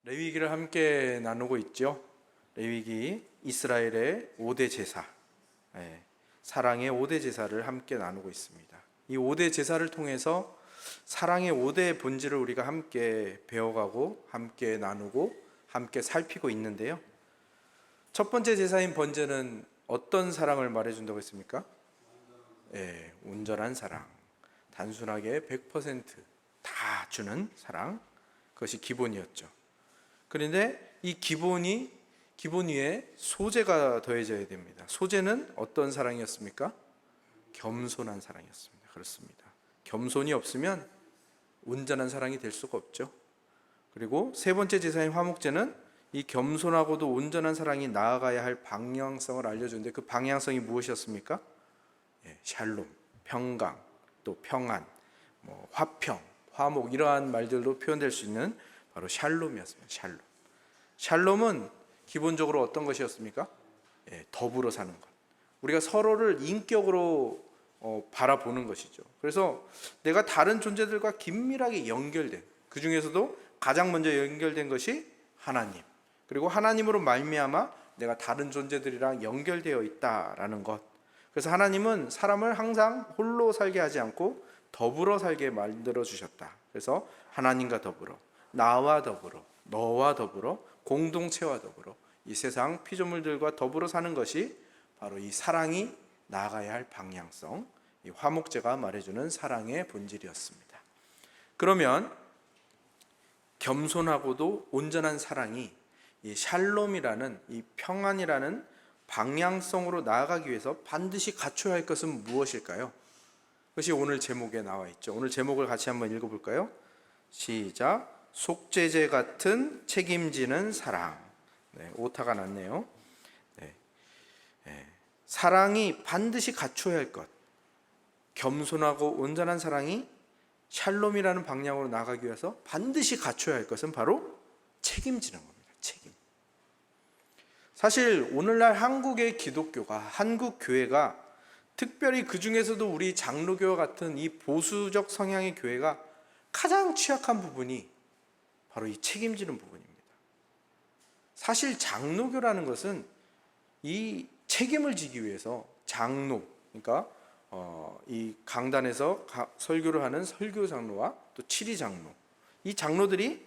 레위기를 함께 나누고 있죠. 레위기 이스라엘의 5대 제사, 사랑의 5대 제사를 함께 나누고 있습니다. 이 5대 제사를 통해서 사랑의 5대 본질을 우리가 함께 배워가고 함께 나누고 함께 살피고 있는데요. 첫 번째 제사인 번제는 어떤 사랑을 말해준다고 했습니까? 온전한 사랑, 단순하게 100%다 주는 사랑, 그것이 기본이었죠. 그런데 이 기본 위에 소재가 더해져야 됩니다. 소재는 어떤 사랑이었습니까? 겸손한 사랑이었습니다. 그렇습니다. 겸손이 없으면 온전한 사랑이 될 수가 없죠. 그리고 세 번째 제사인 화목제는 이 겸손하고도 온전한 사랑이 나아가야 할 방향성을 알려주는데, 그 방향성이 무엇이었습니까? 샬롬, 평강, 또 평안, 화평, 화목, 이러한 말들로 표현될 수 있는 바로 샬롬이었습니다. 샬롬은 기본적으로 어떤 것이었습니까? 더불어 사는 것. 우리가 서로를 인격으로 바라보는 것이죠. 그래서 내가 다른 존재들과 긴밀하게 연결된, 그 중에서도 가장 먼저 연결된 것이 하나님, 그리고 하나님으로 말미암아 내가 다른 존재들이랑 연결되어 있다라는 것. 그래서 하나님은 사람을 항상 홀로 살게 하지 않고 더불어 살게 만들어 주셨다. 그래서 하나님과 더불어, 나와 더불어, 너와 더불어, 공동체와 더불어, 이 세상 피조물들과 더불어 사는 것이 바로 이 사랑이 나아가야 할 방향성, 이 화목제가 말해주는 사랑의 본질이었습니다. 그러면 겸손하고도 온전한 사랑이 이 샬롬이라는, 이 평안이라는 방향성으로 나아가기 위해서 반드시 갖춰야 할 것은 무엇일까요? 그것이 오늘 제목에 나와 있죠. 오늘 제목을 같이 한번 읽어볼까요? 시작. 속죄제 같은 책임지는 사랑. 오타가 났네요. 사랑이 반드시 갖춰야 할 것, 겸손하고 온전한 사랑이 샬롬이라는 방향으로 나가기 위해서 반드시 갖춰야 할 것은 바로 책임지는 겁니다. 책임. 사실 오늘날 한국의 기독교가, 한국 교회가, 특별히 그 중에서도 우리 장로교와 같은 이 보수적 성향의 교회가 가장 취약한 부분이 바로 이 책임지는 부분입니다. 사실 장로교라는 것은 이 책임을 지기 위해서 장로, 그러니까 이 강단에서 설교를 하는 설교 장로와 또 치리 장로, 이 장로들이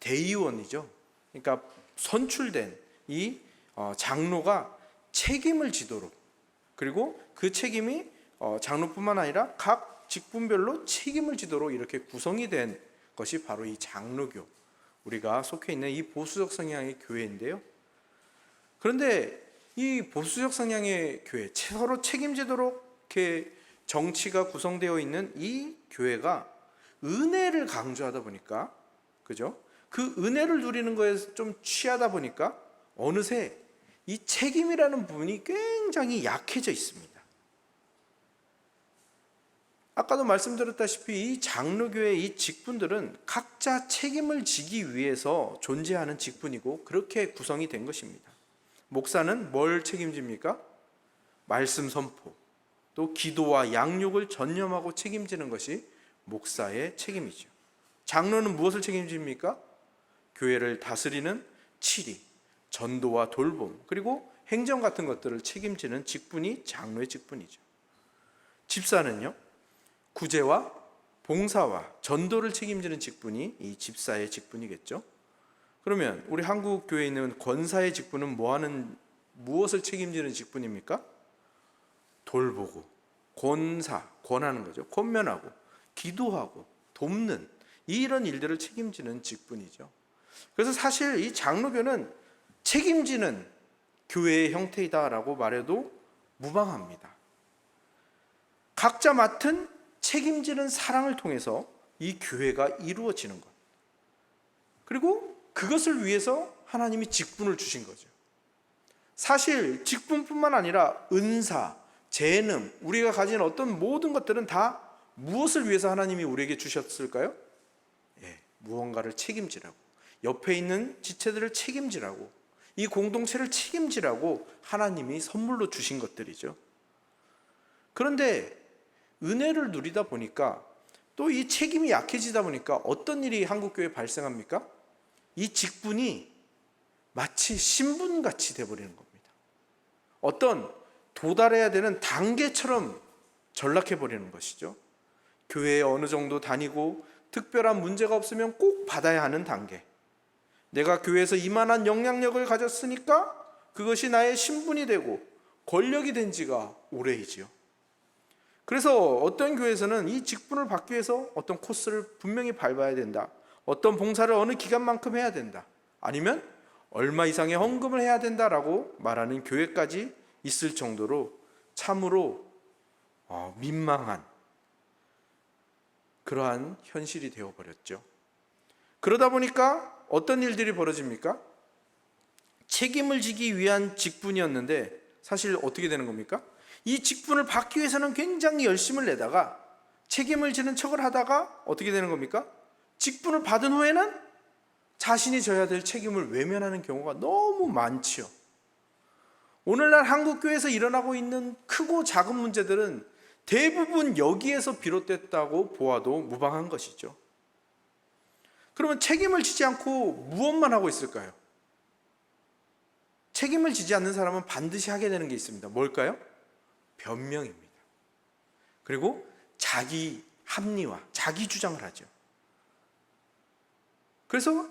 대의원이죠. 그러니까 선출된 이 장로가 책임을 지도록, 그리고 그 책임이 장로뿐만 아니라 각 직분별로 책임을 지도록 이렇게 구성이 된 것이 바로 이 장로교, 우리가 속해 있는 이 보수적 성향의 교회인데요. 그런데 이 보수적 성향의 교회, 서로 책임지도록 이렇게 정치가 구성되어 있는 이 교회가 은혜를 강조하다 보니까, 그죠? 그 은혜를 누리는 거에 좀 취하다 보니까 어느새 이 책임이라는 부분이 굉장히 약해져 있습니다. 아까도 말씀드렸다시피 이 장로교의 이 직분들은 각자 책임을 지기 위해서 존재하는 직분이고 그렇게 구성이 된 것입니다. 목사는 뭘 책임집니까? 말씀 선포, 또 기도와 양육을 전념하고 책임지는 것이 목사의 책임이죠. 장로는 무엇을 책임집니까? 교회를 다스리는 치리, 전도와 돌봄, 그리고 행정 같은 것들을 책임지는 직분이 장로의 직분이죠. 집사는요, 구제와 봉사와 전도를 책임지는 직분이 이 집사의 직분이겠죠. 그러면 우리 한국 교회에 있는 권사의 직분은 무엇을 책임지는 직분입니까? 돌보고, 권하는 거죠. 권면하고, 기도하고, 돕는, 이런 일들을 책임지는 직분이죠. 그래서 사실 이 장로교는 책임지는 교회의 형태이다라고 말해도 무방합니다. 각자 맡은 책임지는 사랑을 통해서 이 교회가 이루어지는 것, 그리고 그것을 위해서 하나님이 직분을 주신 거죠. 사실 직분뿐만 아니라 은사, 재능, 우리가 가진 어떤 모든 것들은 다 무엇을 위해서 하나님이 우리에게 주셨을까요? 무언가를 책임지라고, 옆에 있는 지체들을 책임지라고, 이 공동체를 책임지라고 하나님이 선물로 주신 것들이죠. 그런데 은혜를 누리다 보니까, 또 이 책임이 약해지다 보니까 어떤 일이 한국교회에 발생합니까? 이 직분이 마치 신분같이 돼버리는 겁니다. 어떤 도달해야 되는 단계처럼 전락해버리는 것이죠. 교회에 어느 정도 다니고 특별한 문제가 없으면 꼭 받아야 하는 단계. 내가 교회에서 이만한 영향력을 가졌으니까 그것이 나의 신분이 되고 권력이 된 지가 오래이지요. 그래서 어떤 교회에서는 이 직분을 받기 위해서 어떤 코스를 분명히 밟아야 된다. 어떤 봉사를 어느 기간만큼 해야 된다. 아니면 얼마 이상의 헌금을 해야 된다라고 말하는 교회까지 있을 정도로 참으로 민망한 그러한 현실이 되어버렸죠. 그러다 보니까 어떤 일들이 벌어집니까? 책임을 지기 위한 직분이었는데 사실 어떻게 되는 겁니까? 이 직분을 받기 위해서는 굉장히 열심을 내다가 책임을 지는 척을 하다가 어떻게 되는 겁니까? 직분을 받은 후에는 자신이 져야 될 책임을 외면하는 경우가 너무 많지요. 오늘날 한국교회에서 일어나고 있는 크고 작은 문제들은 대부분 여기에서 비롯됐다고 보아도 무방한 것이죠. 그러면 책임을 지지 않고 무엇만 하고 있을까요? 책임을 지지 않는 사람은 반드시 하게 되는 게 있습니다. 뭘까요? 변명입니다. 그리고 자기 합리화, 자기 주장을 하죠. 그래서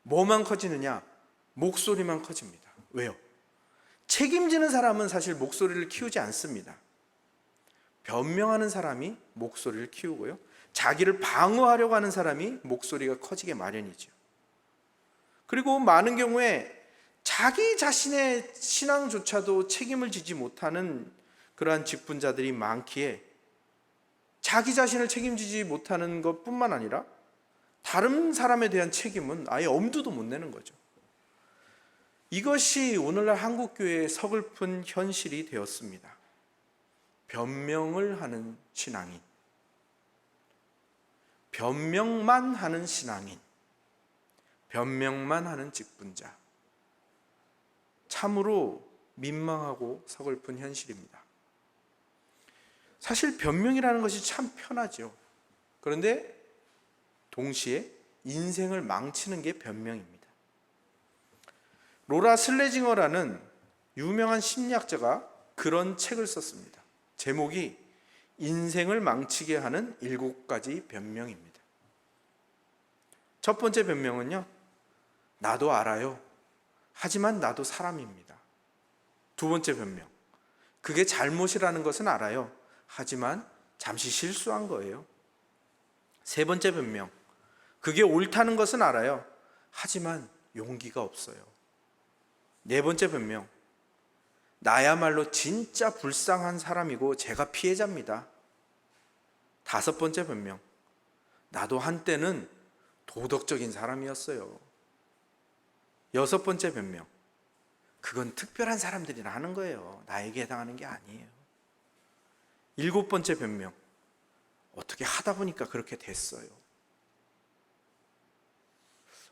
뭐만 커지느냐? 목소리만 커집니다. 왜요? 책임지는 사람은 사실 목소리를 키우지 않습니다. 변명하는 사람이 목소리를 키우고요. 자기를 방어하려고 하는 사람이 목소리가 커지게 마련이죠. 그리고 많은 경우에 자기 자신의 신앙조차도 책임을 지지 못하는 그러한 직분자들이 많기에 자기 자신을 책임지지 못하는 것뿐만 아니라 다른 사람에 대한 책임은 아예 엄두도 못 내는 거죠. 이것이 오늘날 한국교회의 서글픈 현실이 되었습니다. 변명을 하는 신앙인, 변명만 하는 신앙인, 변명만 하는 직분자. 참으로 민망하고 서글픈 현실입니다. 사실 변명이라는 것이 참 편하죠. 그런데 동시에 인생을 망치는 게 변명입니다. 로라 슬레징어라는 유명한 심리학자가 그런 책을 썼습니다. 제목이 인생을 망치게 하는 7가지 변명입니다. 첫 번째 변명은요, 나도 알아요. 하지만 나도 사람입니다. 두 번째 변명, 그게 잘못이라는 것은 알아요. 하지만 잠시 실수한 거예요. 세 번째 변명, 그게 옳다는 것은 알아요. 하지만 용기가 없어요. 네 번째 변명, 나야말로 진짜 불쌍한 사람이고 제가 피해자입니다. 다섯 번째 변명, 나도 한때는 도덕적인 사람이었어요. 여섯 번째 변명, 그건 특별한 사람들이나 하는 거예요. 나에게 해당하는 게 아니에요. 일곱 번째 변명, 어떻게 하다 보니까 그렇게 됐어요.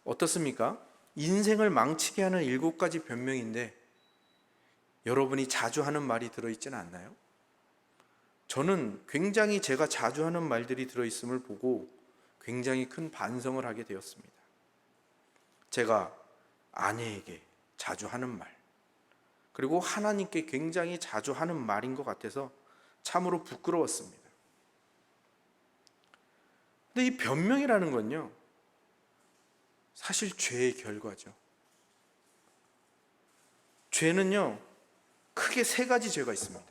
어떻습니까? 인생을 망치게 하는 7가지 변명인데 여러분이 자주 하는 말이 들어있지는 않나요? 저는 굉장히 제가 자주 하는 말들이 들어있음을 보고 굉장히 큰 반성을 하게 되었습니다. 제가 아내에게 자주 하는 말, 그리고 하나님께 굉장히 자주 하는 말인 것 같아서 참으로 부끄러웠습니다. 근데 이 변명이라는 건요, 사실 죄의 결과죠. 죄는요, 크게 3가지 죄가 있습니다.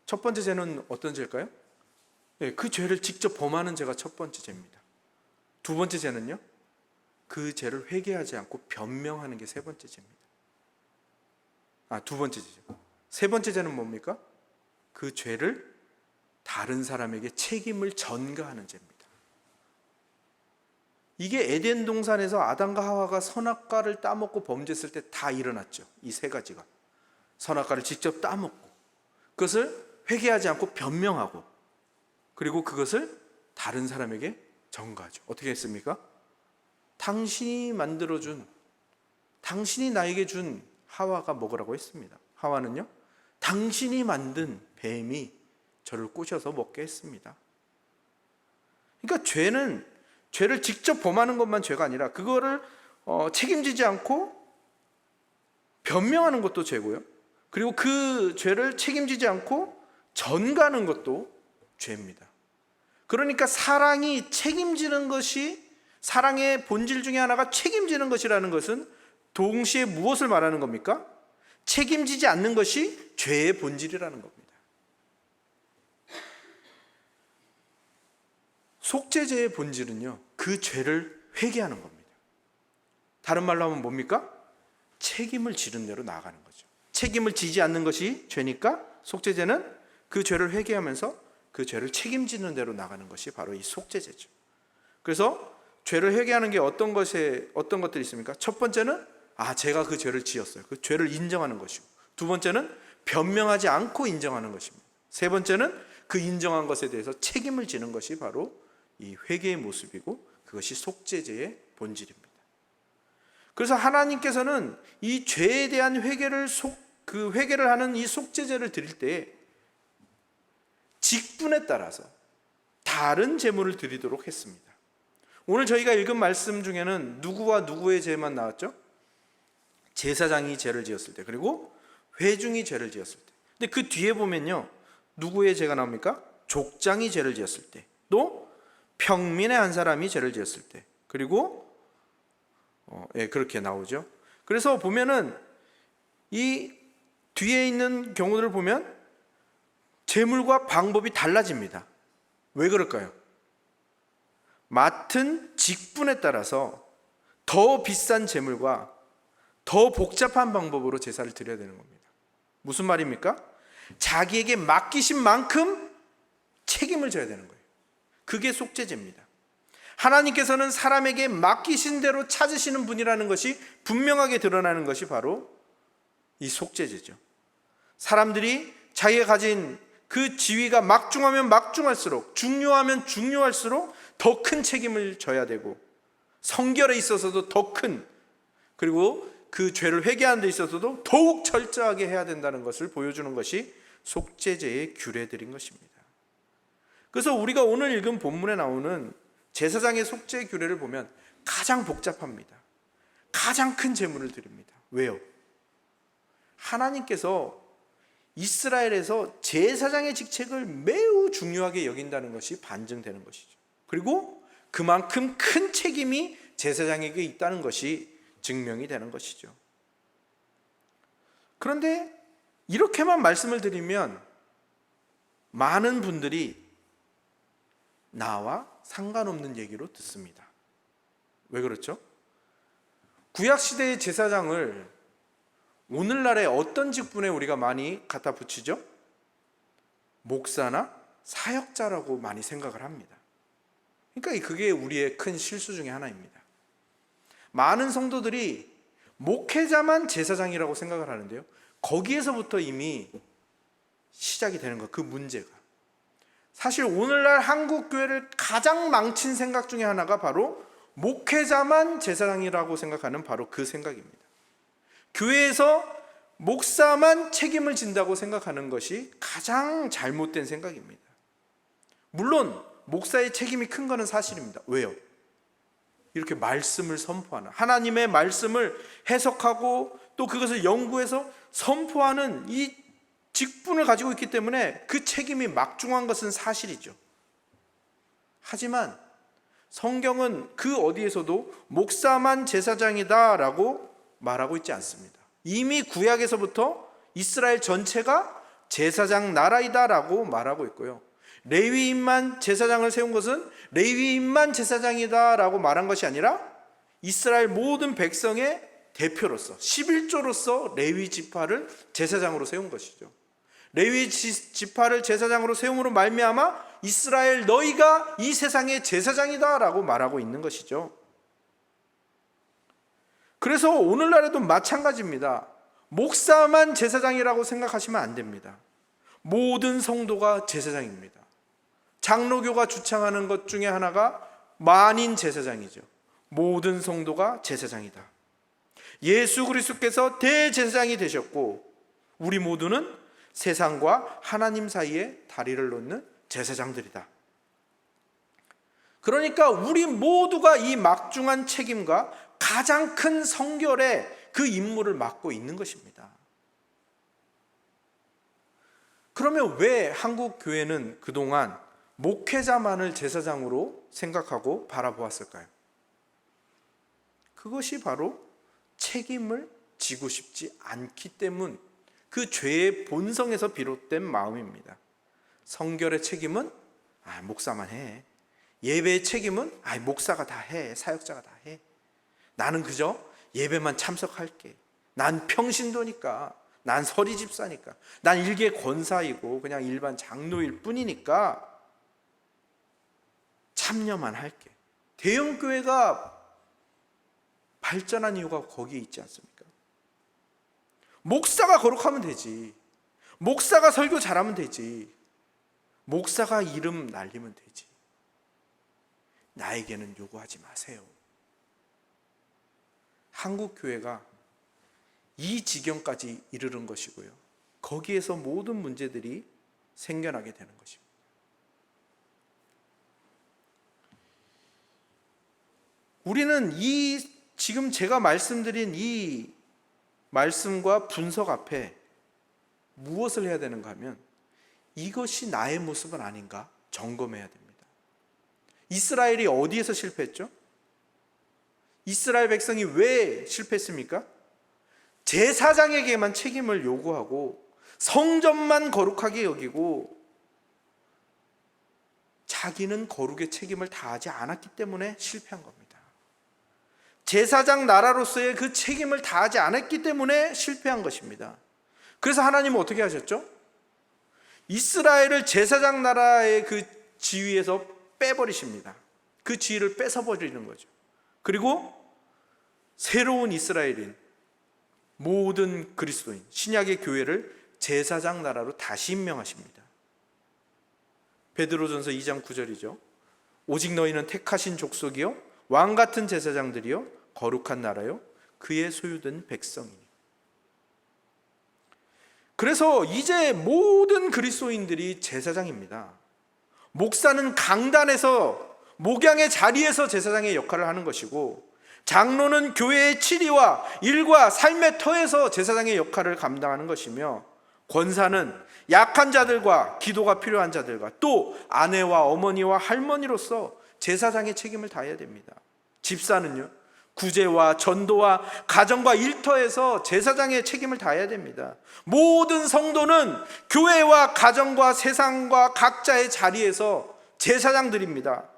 첫 번째 죄는 어떤 죄일까요? 그 죄를 직접 범하는 죄가 첫 번째 죄입니다. 두 번째 죄는요, 그 죄를 회개하지 않고 변명하는 게 세 번째 죄입니다. 두 번째 죄죠. 세 번째 죄는 뭡니까? 그 죄를 다른 사람에게 책임을 전가하는 죄입니다. 이게 에덴 동산에서 아담과 하와가 선악과를 따먹고 범죄했을 때 다 일어났죠. 이 3가지가. 선악과를 직접 따먹고 그것을 회개하지 않고 변명하고, 그리고 그것을 다른 사람에게 전가하죠. 어떻게 했습니까? 당신이 만들어준, 당신이 나에게 준 하와가 먹으라고 했습니다. 하와는요, 당신이 만든 뱀이 저를 꼬셔서 먹게 했습니다. 그러니까 죄는 죄를 직접 범하는 것만 죄가 아니라 그거를 책임지지 않고 변명하는 것도 죄고요. 그리고 그 죄를 책임지지 않고 전가하는 것도 죄입니다. 그러니까 사랑이 책임지는 것이, 사랑의 본질 중에 하나가 책임지는 것이라는 것은 동시에 무엇을 말하는 겁니까? 책임지지 않는 것이 죄의 본질이라는 겁니다. 속죄죄의 본질은요, 그 죄를 회개하는 겁니다. 다른 말로 하면 뭡니까? 책임을 지는 대로 나아가는 거죠. 책임을 지지 않는 것이 죄니까 속죄죄는 그 죄를 회개하면서 그 죄를 책임지는 대로 나가는 것이 바로 이 속죄죄죠. 그래서 죄를 회개하는 게 어떤 것들이 있습니까? 첫 번째는 제가 그 죄를 지었어요. 그 죄를 인정하는 것이고, 두 번째는 변명하지 않고 인정하는 것입니다. 세 번째는 그 인정한 것에 대해서 책임을 지는 것이 바로 이 회개의 모습이고, 그것이 속죄죄의 본질입니다. 그래서 하나님께서는 이 죄에 대한 회개를 하는 이 속죄죄를 드릴 때 직분에 따라서 다른 제물을 드리도록 했습니다. 오늘 저희가 읽은 말씀 중에는 누구와 누구의 죄만 나왔죠? 제사장이 죄를 지었을 때, 그리고 회중이 죄를 지었을 때. 근데 그 뒤에 보면요, 누구의 죄가 나옵니까? 족장이 죄를 지었을 때, 또 평민의 한 사람이 죄를 지었을 때, 그리고 그렇게 나오죠. 그래서 보면은 이 뒤에 있는 경우들을 보면 제물과 방법이 달라집니다. 왜 그럴까요? 맡은 직분에 따라서 더 비싼 제물과 더 복잡한 방법으로 제사를 드려야 되는 겁니다. 무슨 말입니까? 자기에게 맡기신 만큼 책임을 져야 되는 거예요. 그게 속죄죄입니다. 하나님께서는 사람에게 맡기신 대로 찾으시는 분이라는 것이 분명하게 드러나는 것이 바로 이 속죄죄죠. 사람들이 자기가 가진 그 지위가 막중하면 막중할수록, 중요하면 중요할수록 더 큰 책임을 져야 되고, 성결에 있어서도 더 큰, 그리고 그 죄를 회개하는 데 있어서도 더욱 철저하게 해야 된다는 것을 보여주는 것이 속죄죄의 규례들인 것입니다. 그래서 우리가 오늘 읽은 본문에 나오는 제사장의 속죄 규례를 보면 가장 복잡합니다. 가장 큰 제물을 드립니다. 왜요? 하나님께서 이스라엘에서 제사장의 직책을 매우 중요하게 여긴다는 것이 반증되는 것이죠. 그리고 그만큼 큰 책임이 제사장에게 있다는 것이 증명이 되는 것이죠. 그런데 이렇게만 말씀을 드리면 많은 분들이 나와 상관없는 얘기로 듣습니다. 왜 그렇죠? 구약시대의 제사장을 오늘날의 어떤 직분에 우리가 많이 갖다 붙이죠? 목사나 사역자라고 많이 생각을 합니다. 그러니까 그게 우리의 큰 실수 중에 하나입니다. 많은 성도들이 목회자만 제사장이라고 생각을 하는데요, 거기에서부터 이미 시작이 되는 거예요. 그 문제가. 사실 오늘날 한국 교회를 가장 망친 생각 중에 하나가 바로 목회자만 제사장이라고 생각하는 바로 그 생각입니다. 교회에서 목사만 책임을 진다고 생각하는 것이 가장 잘못된 생각입니다. 물론 목사의 책임이 큰 것은 사실입니다. 왜요? 이렇게 말씀을 선포하는, 하나님의 말씀을 해석하고 또 그것을 연구해서 선포하는 이 직분을 가지고 있기 때문에 그 책임이 막중한 것은 사실이죠. 하지만 성경은 그 어디에서도 목사만 제사장이다라고 말하고 있지 않습니다. 이미 구약에서부터 이스라엘 전체가 제사장 나라이다라고 말하고 있고요, 레위인만 제사장을 세운 것은 레위인만 제사장이다라고 말한 것이 아니라 이스라엘 모든 백성의 대표로서 11조로서 레위 지파를 제사장으로 세운 것이죠. 레위 지파를 제사장으로 세움으로 말미암아 이스라엘 너희가 이 세상의 제사장이다라고 말하고 있는 것이죠. 그래서 오늘날에도 마찬가지입니다. 목사만 제사장이라고 생각하시면 안 됩니다. 모든 성도가 제사장입니다. 장로교가 주창하는 것 중에 하나가 만인 제사장이죠. 모든 성도가 제사장이다. 예수 그리스도께서 대제사장이 되셨고 우리 모두는 세상과 하나님 사이에 다리를 놓는 제사장들이다. 그러니까 우리 모두가 이 막중한 책임과 가장 큰 성결의 그 임무를 맡고 있는 것입니다. 그러면 왜 한국 교회는 그동안 목회자만을 제사장으로 생각하고 바라보았을까요? 그것이 바로 책임을 지고 싶지 않기 때문, 그 죄의 본성에서 비롯된 마음입니다. 성결의 책임은 목사만 해. 예배의 책임은 목사가 다 해. 사역자가 다 해. 나는 그저 예배만 참석할게. 난 평신도니까. 난 서리 집사니까. 난 일개 권사이고 그냥 일반 장로일 뿐이니까 참여만 할게. 대형 교회가 발전한 이유가 거기에 있지 않습니까? 목사가 거룩하면 되지. 목사가 설교 잘하면 되지. 목사가 이름 날리면 되지. 나에게는 요구하지 마세요. 한국 교회가 이 지경까지 이르는 것이고요. 거기에서 모든 문제들이 생겨나게 되는 것입니다. 우리는 지금 제가 말씀드린 이 말씀과 분석 앞에 무엇을 해야 되는가 하면 이것이 나의 모습은 아닌가 점검해야 됩니다. 이스라엘이 어디에서 실패했죠? 이스라엘 백성이 왜 실패했습니까? 제사장에게만 책임을 요구하고 성전만 거룩하게 여기고 자기는 거룩의 책임을 다하지 않았기 때문에 실패한 겁니다. 제사장 나라로서의 그 책임을 다하지 않았기 때문에 실패한 것입니다. 그래서 하나님은 어떻게 하셨죠? 이스라엘을 제사장 나라의 그 지위에서 빼버리십니다. 그 지위를 뺏어버리는 거죠. 그리고 새로운 이스라엘인 모든 그리스도인, 신약의 교회를 제사장 나라로 다시 임명하십니다. 베드로전서 2장 9절이죠. 오직 너희는 택하신 족속이요 왕 같은 제사장들이요 거룩한 나라요 그의 소유된 백성이니. 그래서 이제 모든 그리스도인들이 제사장입니다. 목사는 강단에서 목양의 자리에서 제사장의 역할을 하는 것이고, 장로는 교회의 치리와 일과 삶의 터에서 제사장의 역할을 감당하는 것이며, 권사는 약한 자들과 기도가 필요한 자들과 또 아내와 어머니와 할머니로서 제사장의 책임을 다해야 됩니다. 집사는요, 구제와 전도와 가정과 일터에서 제사장의 책임을 다해야 됩니다. 모든 성도는 교회와 가정과 세상과 각자의 자리에서 제사장들입니다.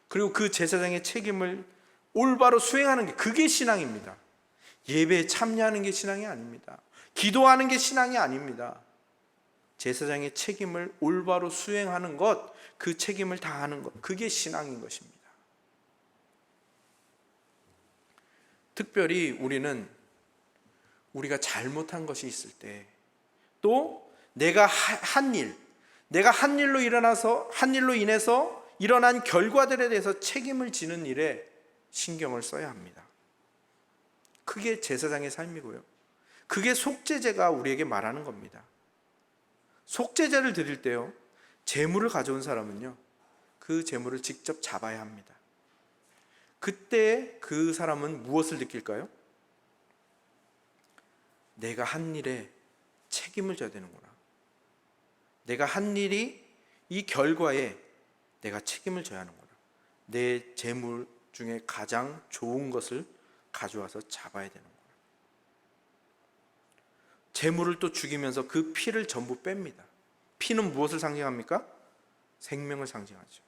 그리고 그 제사장의 책임을 올바로 수행하는 게, 그게 신앙입니다. 예배에 참여하는 게 신앙이 아닙니다. 기도하는 게 신앙이 아닙니다. 제사장의 책임을 올바로 수행하는 것, 그 책임을 다하는 것, 그게 신앙인 것입니다. 특별히 우리가 잘못한 것이 있을 때, 또 내가 한 일로 인해서 일어난 결과들에 대해서 책임을 지는 일에 신경을 써야 합니다. 그게 제사장의 삶이고요. 그게 속죄제가 우리에게 말하는 겁니다. 속죄제를 드릴 때요, 제물을 가져온 사람은요, 그 제물을 직접 잡아야 합니다. 그때 그 사람은 무엇을 느낄까요? 내가 한 일에 책임을 져야 되는구나. 내가 한 일이 이 결과에 내가 책임을 져야 하는구나. 내 제물 중에 가장 좋은 것을 가져와서 잡아야 되는구나. 제물을 또 죽이면서 그 피를 전부 뺍니다. 피는 무엇을 상징합니까? 생명을 상징하죠.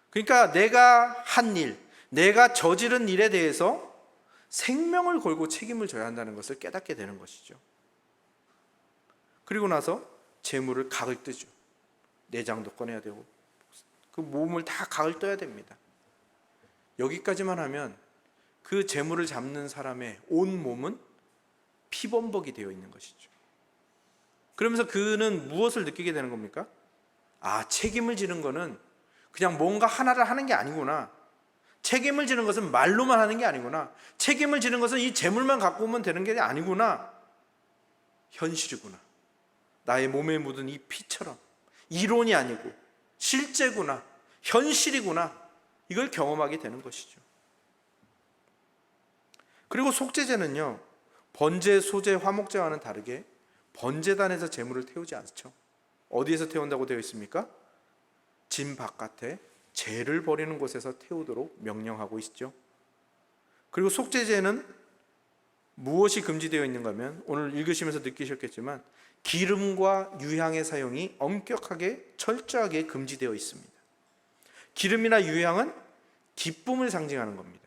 그러니까 내가 한 일, 내가 저지른 일에 대해서 생명을 걸고 책임을 져야 한다는 것을 깨닫게 되는 것이죠. 그리고 나서 제물을 각을 뜨죠. 내장도 꺼내야 되고 그 몸을 다 각을 떠야 됩니다. 여기까지만 하면 그 제물을 잡는 사람의 온 몸은 피범벅이 되어 있는 것이죠. 그러면서 그는 무엇을 느끼게 되는 겁니까? 책임을 지는 거는 그냥 뭔가 하나를 하는 게 아니구나. 책임을 지는 것은 말로만 하는 게 아니구나. 책임을 지는 것은 이 재물만 갖고 오면 되는 게 아니구나. 현실이구나. 나의 몸에 묻은 이 피처럼 이론이 아니고 실제구나. 현실이구나, 이걸 경험하게 되는 것이죠. 그리고 속죄제는요, 번제, 소제, 화목제와는 다르게 번제단에서 제물을 태우지 않죠. 어디에서 태운다고 되어 있습니까? 진 바깥에 죄를 버리는 곳에서 태우도록 명령하고 있죠. 그리고 속죄제는 무엇이 금지되어 있는가 하면, 오늘 읽으시면서 느끼셨겠지만 기름과 유향의 사용이 엄격하게 철저하게 금지되어 있습니다. 기름이나 유향은 기쁨을 상징하는 겁니다.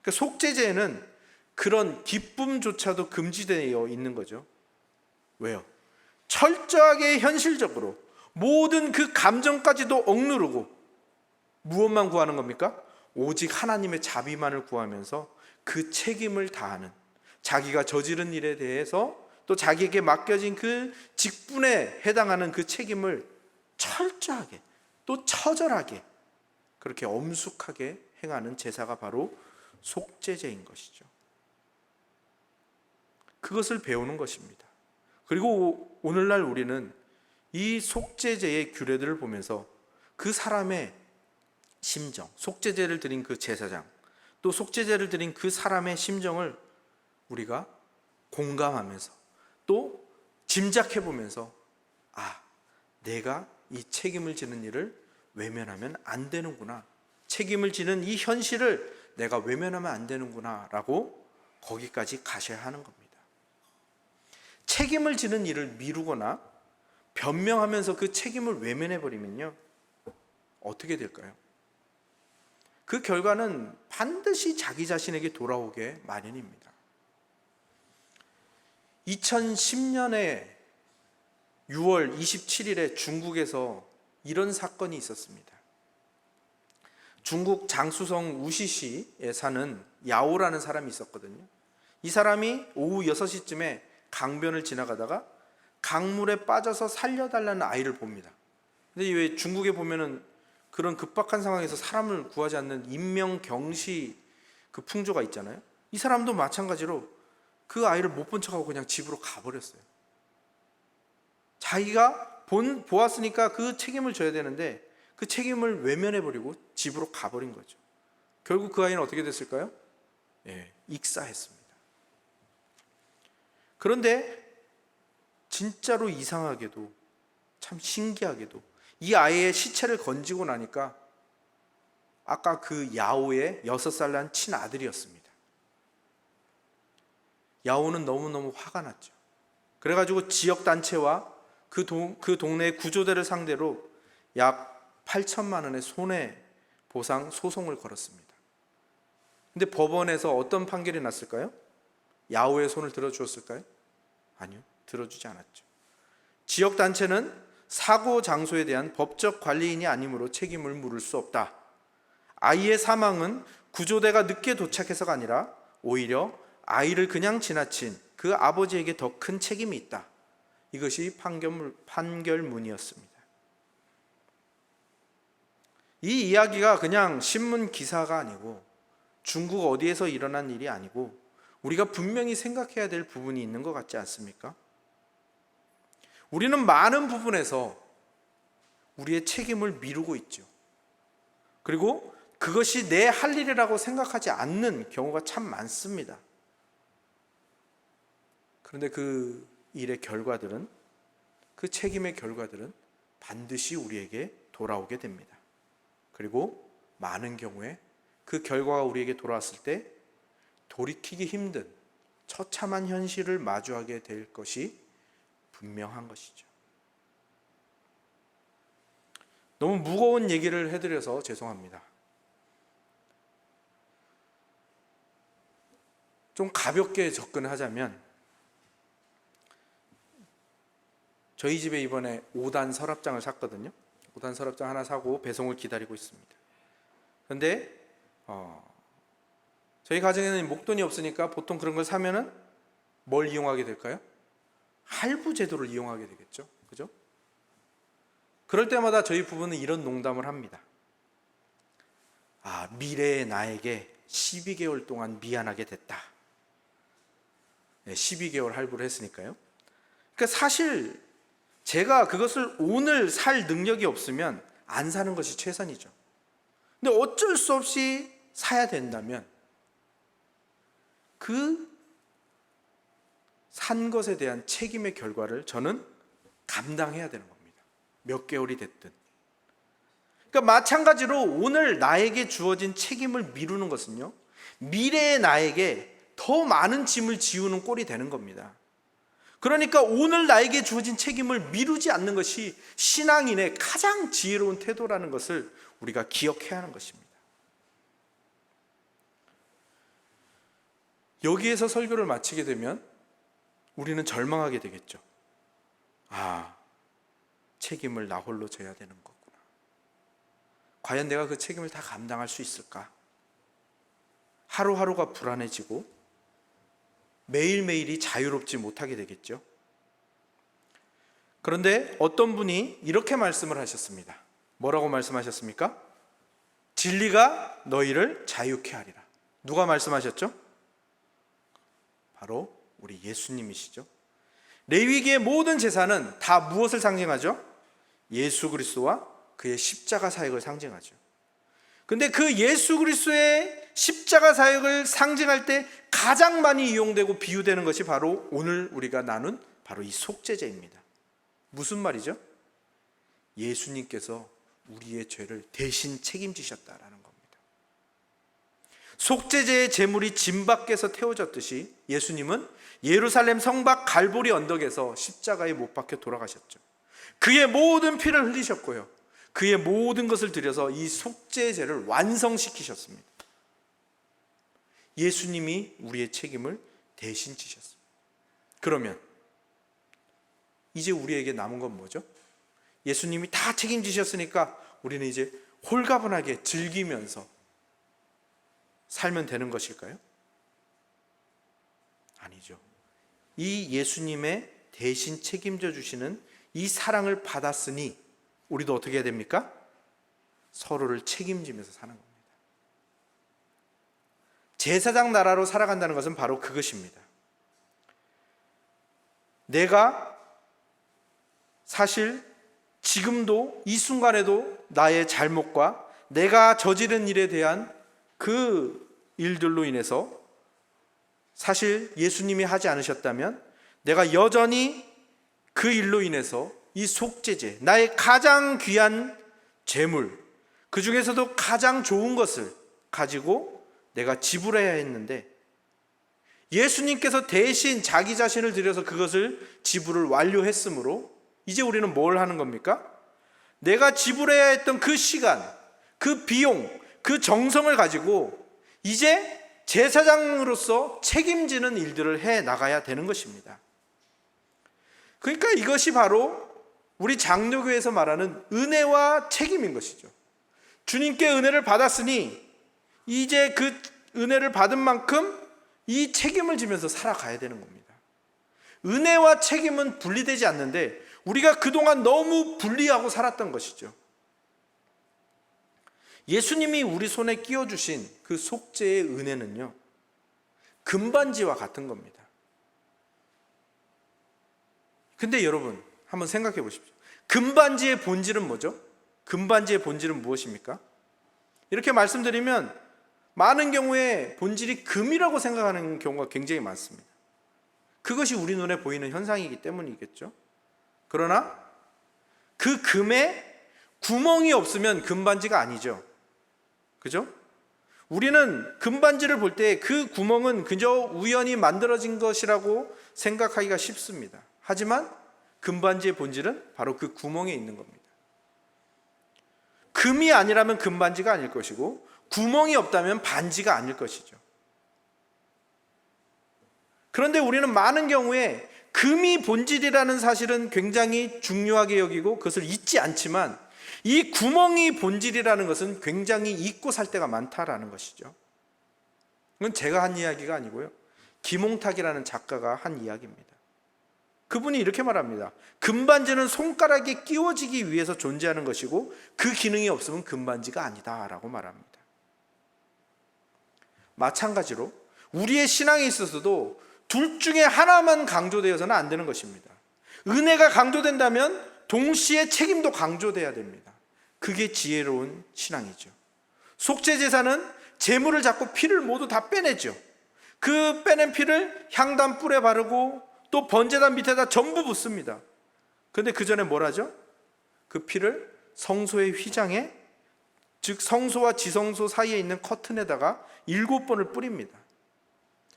그러니까 속죄제에는 그런 기쁨조차도 금지되어 있는 거죠. 왜요? 철저하게 현실적으로 모든 그 감정까지도 억누르고 무엇만 구하는 겁니까? 오직 하나님의 자비만을 구하면서 그 책임을 다하는, 자기가 저지른 일에 대해서 또 자기에게 맡겨진 그 직분에 해당하는 그 책임을 철저하게 또 처절하게 그렇게 엄숙하게 행하는 제사가 바로 속죄제인 것이죠. 그것을 배우는 것입니다. 그리고 오늘날 우리는 이 속죄제의 규례들을 보면서 그 사람의 심정, 속죄제를 드린 그 제사장, 또 속죄제를 드린 그 사람의 심정을 우리가 공감하면서 또 짐작해 보면서, 내가 이 책임을 지는 일을 외면하면 안 되는구나, 책임을 지는 이 현실을 내가 외면하면 안 되는구나 라고 거기까지 가셔야 하는 겁니다. 책임을 지는 일을 미루거나 변명하면서 그 책임을 외면해 버리면요, 어떻게 될까요? 그 결과는 반드시 자기 자신에게 돌아오게 마련입니다. 2010년에 6월 27일에 중국에서 이런 사건이 있었습니다. 중국 장수성 우시시에 사는 야오라는 사람이 있었거든요. 이 사람이 오후 6시쯤에 강변을 지나가다가 강물에 빠져서 살려달라는 아이를 봅니다. 근데 왜 중국에 보면은 그런 급박한 상황에서 사람을 구하지 않는 인명경시 그 풍조가 있잖아요. 이 사람도 마찬가지로 그 아이를 못 본 척하고 그냥 집으로 가버렸어요. 자기가 보았으니까 그 책임을 져야 되는데 그 책임을 외면해버리고 집으로 가버린 거죠. 결국 그 아이는 어떻게 됐을까요? 익사했습니다. 그런데 진짜로 이상하게도, 참 신기하게도 이 아이의 시체를 건지고 나니까 아까 그 야오의 6살 난 친아들이었습니다. 야오는 너무너무 화가 났죠. 그래가지고 지역단체와 그 동네 구조대를 상대로 약 8천만 원의 손해보상 소송을 걸었습니다. 근데 법원에서 어떤 판결이 났을까요? 야오의 손을 들어주었을까요? 아니요, 들어주지 않았죠. 지역단체는 사고 장소에 대한 법적 관리인이 아니므로 책임을 물을 수 없다. 아이의 사망은 구조대가 늦게 도착해서가 아니라 오히려 아이를 그냥 지나친 그 아버지에게 더 큰 책임이 있다. 이것이 판결문이었습니다. 이 이야기가 그냥 신문 기사가 아니고 중국 어디에서 일어난 일이 아니고 우리가 분명히 생각해야 될 부분이 있는 것 같지 않습니까? 우리는 많은 부분에서 우리의 책임을 미루고 있죠. 그리고 그것이 내 할 일이라고 생각하지 않는 경우가 참 많습니다. 그런데 그 일의 결과들은, 그 책임의 결과들은 반드시 우리에게 돌아오게 됩니다. 그리고 많은 경우에 그 결과가 우리에게 돌아왔을 때 돌이키기 힘든 처참한 현실을 마주하게 될 것이 분명한 것이죠. 너무 무거운 얘기를 해드려서 죄송합니다. 좀 가볍게 접근하자면, 저희 집에 이번에 5단 서랍장을 샀거든요. 5단 서랍장 하나 사고 배송을 기다리고 있습니다. 그런데 저희 가정에는 목돈이 없으니까 보통 그런 걸 사면은 뭘 이용하게 될까요? 할부 제도를 이용하게 되겠죠. 그죠? 그럴 때마다 저희 부부는 이런 농담을 합니다. 미래의 나에게 12개월 동안 미안하게 됐다. 12개월 할부를 했으니까요. 그러니까 사실 제가 그것을 오늘 살 능력이 없으면 안 사는 것이 최선이죠. 근데 어쩔 수 없이 사야 된다면 그 산 것에 대한 책임의 결과를 저는 감당해야 되는 겁니다. 몇 개월이 됐든. 그러니까 마찬가지로 오늘 나에게 주어진 책임을 미루는 것은요, 미래의 나에게 더 많은 짐을 지우는 꼴이 되는 겁니다. 그러니까 오늘 나에게 주어진 책임을 미루지 않는 것이 신앙인의 가장 지혜로운 태도라는 것을 우리가 기억해야 하는 것입니다. 여기에서 설교를 마치게 되면 우리는 절망하게 되겠죠. 아, 책임을 나 홀로 져야 되는 거구나. 과연 내가 그 책임을 다 감당할 수 있을까? 하루하루가 불안해지고 매일매일이 자유롭지 못하게 되겠죠. 그런데 어떤 분이 이렇게 말씀을 하셨습니다. 뭐라고 말씀하셨습니까? 진리가 너희를 자유케 하리라. 누가 말씀하셨죠? 바로 우리 예수님이시죠. 레위기의 모든 제사는 다 무엇을 상징하죠? 예수 그리스도와 그의 십자가 사역을 상징하죠. 근데 그 예수 그리스도의 십자가 사역을 상징할 때 가장 많이 이용되고 비유되는 것이 바로 오늘 우리가 나눈 바로 이 속죄제입니다. 무슨 말이죠? 예수님께서 우리의 죄를 대신 책임지셨다라는 겁니다. 속죄제의 제물이 진 밖에서 태워졌듯이 예수님은 예루살렘 성밖 갈보리 언덕에서 십자가에 못 박혀 돌아가셨죠. 그의 모든 피를 흘리셨고요, 그의 모든 것을 들여서 이 속죄제를 완성시키셨습니다. 예수님이 우리의 책임을 대신 지셨습니다. 그러면 이제 우리에게 남은 건 뭐죠? 예수님이 다 책임지셨으니까 우리는 이제 홀가분하게 즐기면서 살면 되는 것일까요? 아니죠. 이 예수님의 대신 책임져 주시는 이 사랑을 받았으니 우리도 어떻게 해야 됩니까? 서로를 책임지면서 사는 겁니다. 제사장 나라로 살아간다는 것은 바로 그것입니다. 내가 사실 지금도 이 순간에도 나의 잘못과 내가 저지른 일에 대한 그 일들로 인해서 사실 예수님이 하지 않으셨다면 내가 여전히 그 일로 인해서 이 속죄제, 나의 가장 귀한 재물, 그 중에서도 가장 좋은 것을 가지고 내가 지불해야 했는데 예수님께서 대신 자기 자신을 들여서 그것을 지불을 완료했으므로 이제 우리는 뭘 하는 겁니까? 내가 지불해야 했던 그 시간, 그 비용, 그 정성을 가지고 이제 제사장으로서 책임지는 일들을 해 나가야 되는 것입니다. 그러니까 이것이 바로 우리 장로교에서 말하는 은혜와 책임인 것이죠. 주님께 은혜를 받았으니 이제 그 은혜를 받은 만큼 이 책임을 지면서 살아가야 되는 겁니다. 은혜와 책임은 분리되지 않는데 우리가 그동안 너무 분리하고 살았던 것이죠. 예수님이 우리 손에 끼워주신 그 속죄의 은혜는요, 금반지와 같은 겁니다. 근데 여러분 한번 생각해 보십시오. 금반지의 본질은 뭐죠? 금반지의 본질은 무엇입니까? 이렇게 말씀드리면 많은 경우에 본질이 금이라고 생각하는 경우가 굉장히 많습니다. 그것이 우리 눈에 보이는 현상이기 때문이겠죠. 그러나 그 금에 구멍이 없으면 금반지가 아니죠. 그죠? 우리는 금반지를 볼 때 그 구멍은 그저 우연히 만들어진 것이라고 생각하기가 쉽습니다. 하지만 금반지의 본질은 바로 그 구멍에 있는 겁니다. 금이 아니라면 금반지가 아닐 것이고 구멍이 없다면 반지가 아닐 것이죠. 그런데 우리는 많은 경우에 금이 본질이라는 사실은 굉장히 중요하게 여기고 그것을 잊지 않지만 이 구멍이 본질이라는 것은 굉장히 잊고 살 때가 많다라는 것이죠. 이건 제가 한 이야기가 아니고요, 김홍탁이라는 작가가 한 이야기입니다. 그분이 이렇게 말합니다. 금반지는 손가락에 끼워지기 위해서 존재하는 것이고 그 기능이 없으면 금반지가 아니다 라고 말합니다. 마찬가지로 우리의 신앙에 있어서도 둘 중에 하나만 강조되어서는 안 되는 것입니다. 은혜가 강조된다면 동시에 책임도 강조돼야 됩니다. 그게 지혜로운 신앙이죠. 속죄제사는 제물을 잡고 피를 모두 다 빼내죠. 그 빼낸 피를 향단 뿔에 바르고 또 번제단 밑에다 전부 붓습니다. 그런데 그 전에 뭘 하죠? 그 피를 성소의 휘장에, 즉 성소와 지성소 사이에 있는 커튼에다가 7번을 뿌립니다.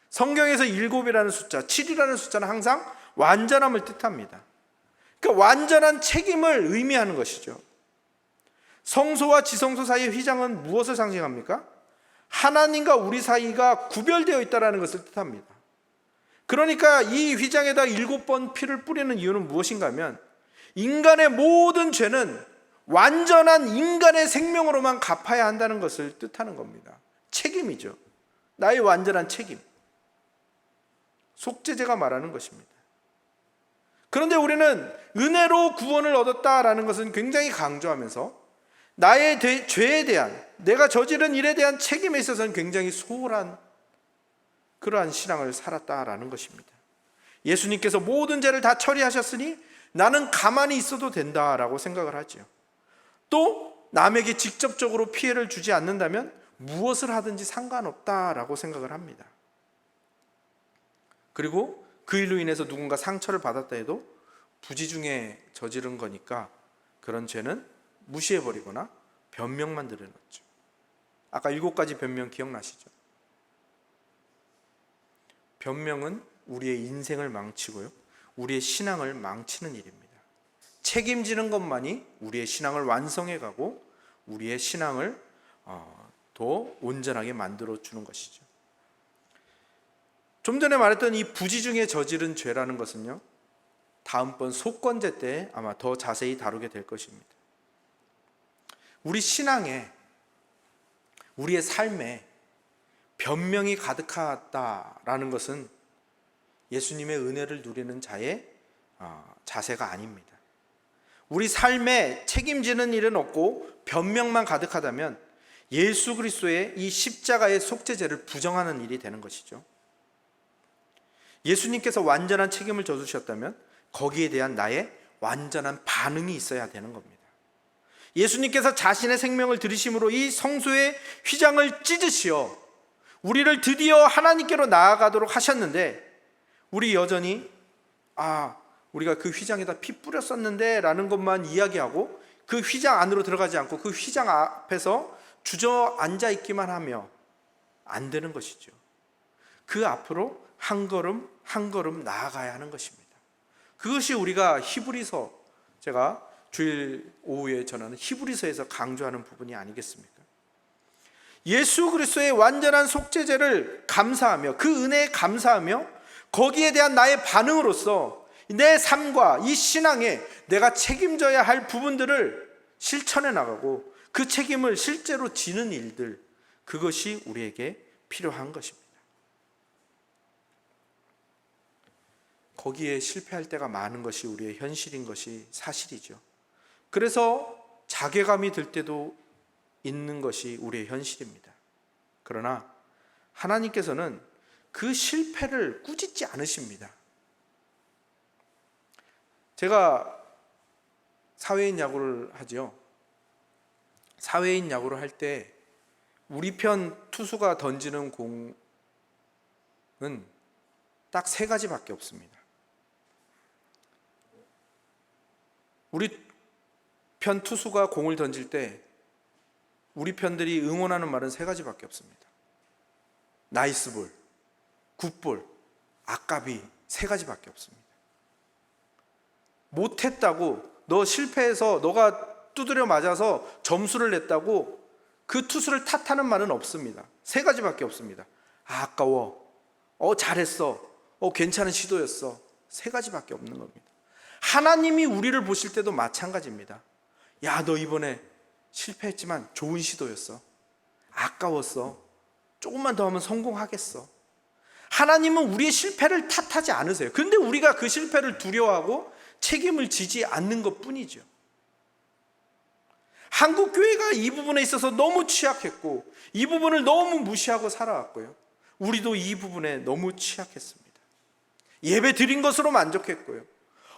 성경에서 7이라는 숫자, 7이라는 숫자는 항상 완전함을 뜻합니다. 그러니까 완전한 책임을 의미하는 것이죠. 성소와 지성소 사이의 휘장은 무엇을 상징합니까? 하나님과 우리 사이가 구별되어 있다는 것을 뜻합니다. 그러니까 이 휘장에다 7번 피를 뿌리는 이유는 무엇인가 하면 인간의 모든 죄는 완전한 인간의 생명으로만 갚아야 한다는 것을 뜻하는 겁니다. 책임이죠. 나의 완전한 책임. 속죄제가 말하는 것입니다. 그런데 우리는 은혜로 구원을 얻었다라는 것은 굉장히 강조하면서 나의 죄에 대한, 내가 저지른 일에 대한 책임에 있어서는 굉장히 소홀한 그러한 신앙을 살았다라는 것입니다. 예수님께서 모든 죄를 다 처리하셨으니 나는 가만히 있어도 된다라고 생각을 하죠. 또 남에게 직접적으로 피해를 주지 않는다면 무엇을 하든지 상관없다라고 생각을 합니다. 그리고 그 일로 인해서 누군가 상처를 받았다 해도 부지 중에 저지른 거니까 그런 죄는 무시해버리거나 변명만 들여놓죠. 아까 7가지 변명 기억나시죠? 변명은 우리의 인생을 망치고요, 우리의 신앙을 망치는 일입니다. 책임지는 것만이 우리의 신앙을 완성해가고 우리의 신앙을 더 온전하게 만들어주는 것이죠. 좀 전에 말했던 이 부지 중에 저지른 죄라는 것은요, 다음번 속건제 때 아마 더 자세히 다루게 될 것입니다. 우리 신앙에, 우리의 삶에 변명이 가득하다라는 것은 예수님의 은혜를 누리는 자의 자세가 아닙니다. 우리 삶에 책임지는 일은 없고 변명만 가득하다면 예수 그리스도의 이 십자가의 속죄제를 부정하는 일이 되는 것이죠. 예수님께서 완전한 책임을 져주셨다면 거기에 대한 나의 완전한 반응이 있어야 되는 겁니다. 예수님께서 자신의 생명을 들이심으로 이 성소의 휘장을 찢으시어 우리를 드디어 하나님께로 나아가도록 하셨는데, 우리 여전히 우리가 그 휘장에다 피 뿌렸었는데 라는 것만 이야기하고 그 휘장 안으로 들어가지 않고 그 휘장 앞에서 주저앉아 있기만 하며 안 되는 것이죠. 그 앞으로 한 걸음 한 걸음 나아가야 하는 것입니다. 그것이 우리가 히브리서, 제가 주일 오후에 전하는 히브리서에서 강조하는 부분이 아니겠습니까? 예수 그리스도의 완전한 속죄제를 감사하며 그 은혜에 감사하며 거기에 대한 나의 반응으로서 내 삶과 이 신앙에 내가 책임져야 할 부분들을 실천해 나가고 그 책임을 실제로 지는 일들, 그것이 우리에게 필요한 것입니다. 거기에 실패할 때가 많은 것이 우리의 현실인 것이 사실이죠. 그래서 자괴감이 들 때도 있는 것이 우리의 현실입니다. 그러나 하나님께서는 그 실패를 꾸짖지 않으십니다. 제가 사회인 야구를 하죠. 사회인 야구를 할 때 우리 편 투수가 던지는 공은 딱 3가지밖에 없습니다. 우리 편 투수가 공을 던질 때 우리 편들이 응원하는 말은 3가지밖에 없습니다. 나이스 볼, 굿볼, 아깝이, 3가지밖에 없습니다. 못했다고, 너 실패해서 너가 두드려 맞아서 점수를 냈다고 그 투수를 탓하는 말은 없습니다. 3가지밖에 없습니다. 아까워, 잘했어, 괜찮은 시도였어. 3가지밖에 없는 겁니다. 하나님이 우리를 보실 때도 마찬가지입니다. 야, 너 이번에 실패했지만 좋은 시도였어. 아까웠어. 조금만 더 하면 성공하겠어. 하나님은 우리의 실패를 탓하지 않으세요. 그런데 우리가 그 실패를 두려워하고 책임을 지지 않는 것뿐이죠. 한국 교회가 이 부분에 있어서 너무 취약했고 이 부분을 너무 무시하고 살아왔고요. 우리도 이 부분에 너무 취약했습니다. 예배 드린 것으로 만족했고요.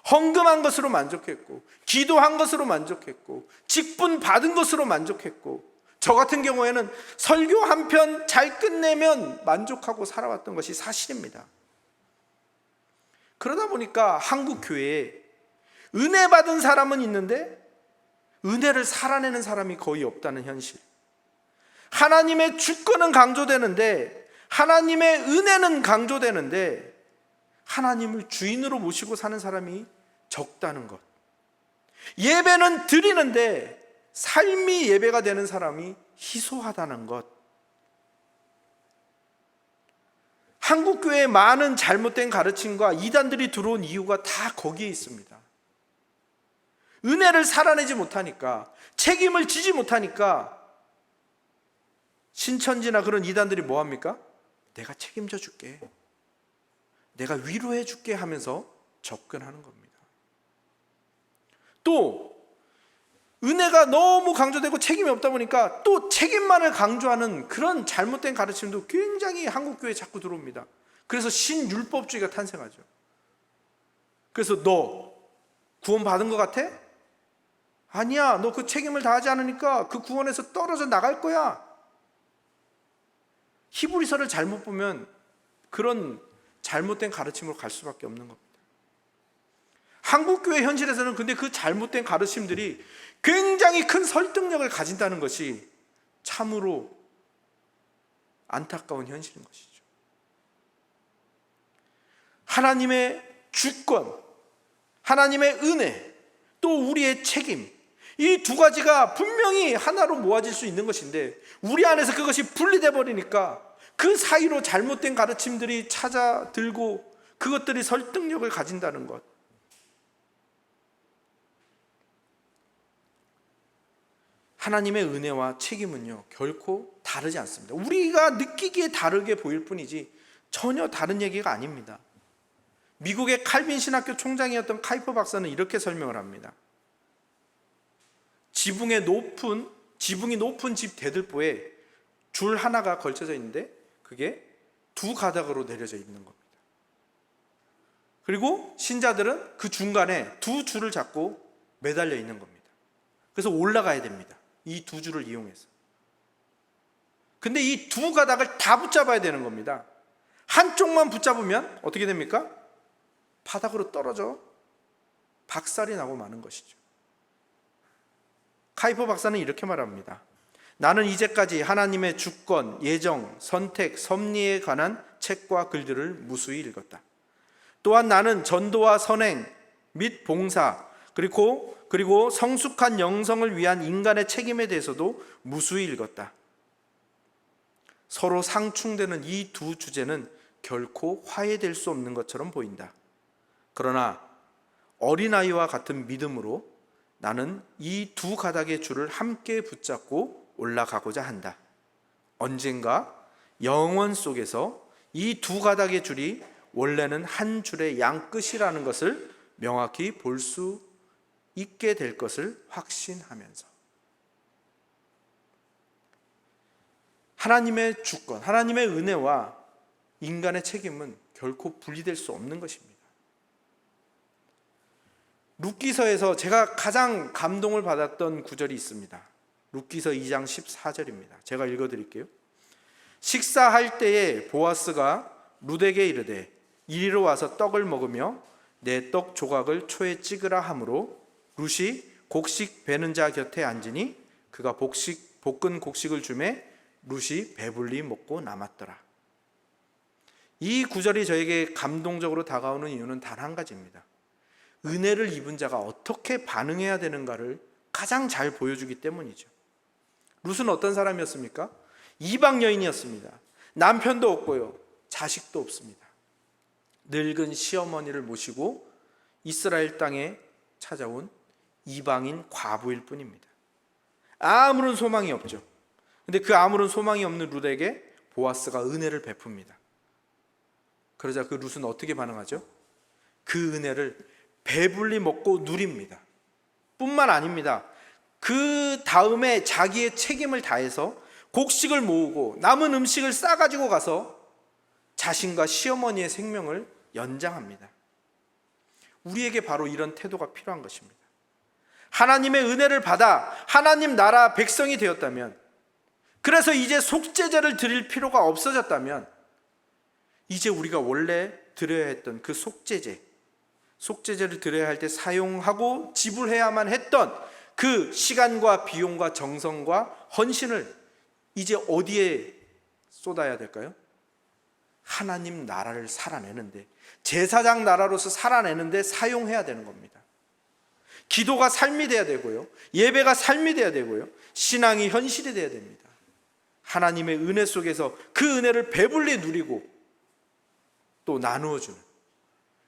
헌금한 것으로 만족했고, 기도한 것으로 만족했고, 직분 받은 것으로 만족했고, 저 같은 경우에는 설교 한 편 잘 끝내면 만족하고 살아왔던 것이 사실입니다. 그러다 보니까 한국 교회에 은혜 받은 사람은 있는데 은혜를 살아내는 사람이 거의 없다는 현실. 하나님의 주권은 강조되는데, 하나님의 은혜는 강조되는데, 하나님을 주인으로 모시고 사는 사람이 적다는 것. 예배는 드리는데 삶이 예배가 되는 사람이 희소하다는 것. 한국교회의 많은 잘못된 가르침과 이단들이 들어온 이유가 다 거기에 있습니다. 은혜를 살아내지 못하니까, 책임을 지지 못하니까 신천지나 그런 이단들이 뭐합니까? 내가 책임져 줄게, 내가 위로해 줄게 하면서 접근하는 겁니다. 또 은혜가 너무 강조되고 책임이 없다 보니까 또 책임만을 강조하는 그런 잘못된 가르침도 굉장히 한국교회에 자꾸 들어옵니다. 그래서 신율법주의가 탄생하죠. 그래서 너 구원 받은 것 같아? 아니야, 너 그 책임을 다하지 않으니까 그 구원에서 떨어져 나갈 거야. 히브리서를 잘못 보면 그런 잘못된 가르침으로 갈 수밖에 없는 겁니다. 한국교회 현실에서는 근데 그 잘못된 가르침들이 굉장히 큰 설득력을 가진다는 것이 참으로 안타까운 현실인 것이죠. 하나님의 주권, 하나님의 은혜, 또 우리의 책임, 이 두 가지가 분명히 하나로 모아질 수 있는 것인데 우리 안에서 그것이 분리돼 버리니까 그 사이로 잘못된 가르침들이 찾아들고 그것들이 설득력을 가진다는 것. 하나님의 은혜와 책임은요, 결코 다르지 않습니다. 우리가 느끼기에 다르게 보일 뿐이지 전혀 다른 얘기가 아닙니다. 미국의 칼빈 신학교 총장이었던 카이퍼 박사는 이렇게 설명을 합니다. 지붕이 높은 집 대들보에 줄 하나가 걸쳐져 있는데 그게 두 가닥으로 내려져 있는 겁니다. 그리고 신자들은 그 중간에 두 줄을 잡고 매달려 있는 겁니다. 그래서 올라가야 됩니다. 이 두 줄을 이용해서. 근데 이 두 가닥을 다 붙잡아야 되는 겁니다. 한쪽만 붙잡으면 어떻게 됩니까? 바닥으로 떨어져 박살이 나고 마는 것이죠. 카이퍼 박사는 이렇게 말합니다. 나는 이제까지 하나님의 주권, 예정, 선택, 섭리에 관한 책과 글들을 무수히 읽었다. 또한 나는 전도와 선행 및 봉사, 그리고 성숙한 영성을 위한 인간의 책임에 대해서도 무수히 읽었다. 서로 상충되는 이 두 주제는 결코 화해될 수 없는 것처럼 보인다. 그러나 어린아이와 같은 믿음으로 나는 이 두 가닥의 줄을 함께 붙잡고 올라가고자 한다. 언젠가 영원 속에서 이 두 가닥의 줄이 원래는 한 줄의 양끝이라는 것을 명확히 볼 수 있게 될 것을 확신하면서 하나님의 주권, 하나님의 은혜와 인간의 책임은 결코 분리될 수 없는 것입니다. 룻기서에서 제가 가장 감동을 받았던 구절이 있습니다. 룻기서 2장 14절입니다. 제가 읽어드릴게요. 식사할 때에 보아스가 룻에게 이르되 이리로 와서 떡을 먹으며 내 떡 조각을 초에 찍으라 하므로 룻이 곡식 베는 자 곁에 앉으니 그가 볶은 곡식을 주매 룻이 배불리 먹고 남았더라. 이 구절이 저에게 감동적으로 다가오는 이유는 단 한 가지입니다. 은혜를 입은 자가 어떻게 반응해야 되는가를 가장 잘 보여주기 때문이죠. 룻은 어떤 사람이었습니까? 이방 여인이었습니다. 남편도 없고요, 자식도 없습니다. 늙은 시어머니를 모시고 이스라엘 땅에 찾아온 이방인 과부일 뿐입니다. 아무런 소망이 없죠. 근데 그 아무런 소망이 없는 룻에게 보아스가 은혜를 베풉니다. 그러자 그 룻은 어떻게 반응하죠? 그 은혜를 배불리 먹고 누립니다. 뿐만 아닙니다. 그 다음에 자기의 책임을 다해서 곡식을 모으고 남은 음식을 싸가지고 가서 자신과 시어머니의 생명을 연장합니다. 우리에게 바로 이런 태도가 필요한 것입니다. 하나님의 은혜를 받아 하나님 나라 백성이 되었다면, 그래서 이제 속죄제를 드릴 필요가 없어졌다면, 이제 우리가 원래 드려야 했던 그 속죄제를 드려야 할 때 사용하고 지불해야만 했던 그 시간과 비용과 정성과 헌신을 이제 어디에 쏟아야 될까요? 하나님 나라를 살아내는데, 제사장 나라로서 살아내는데 사용해야 되는 겁니다. 기도가 삶이 돼야 되고요, 예배가 삶이 돼야 되고요, 신앙이 현실이 돼야 됩니다. 하나님의 은혜 속에서 그 은혜를 배불리 누리고 또 나누어주는,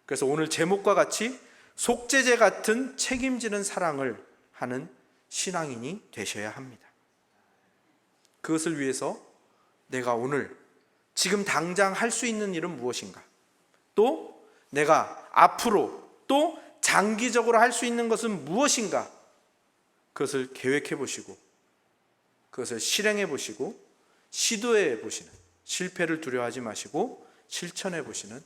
그래서 오늘 제목과 같이 속죄제 같은 책임지는 사랑을 하는 신앙인이 되셔야 합니다. 그것을 위해서 내가 오늘 지금 당장 할 수 있는 일은 무엇인가, 또 내가 앞으로 또 장기적으로 할 수 있는 것은 무엇인가, 그것을 계획해 보시고 그것을 실행해 보시고 시도해 보시는, 실패를 두려워하지 마시고 실천해 보시는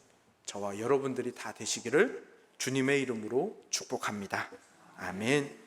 저와 여러분들이 다 되시기를 주님의 이름으로 축복합니다. 아멘.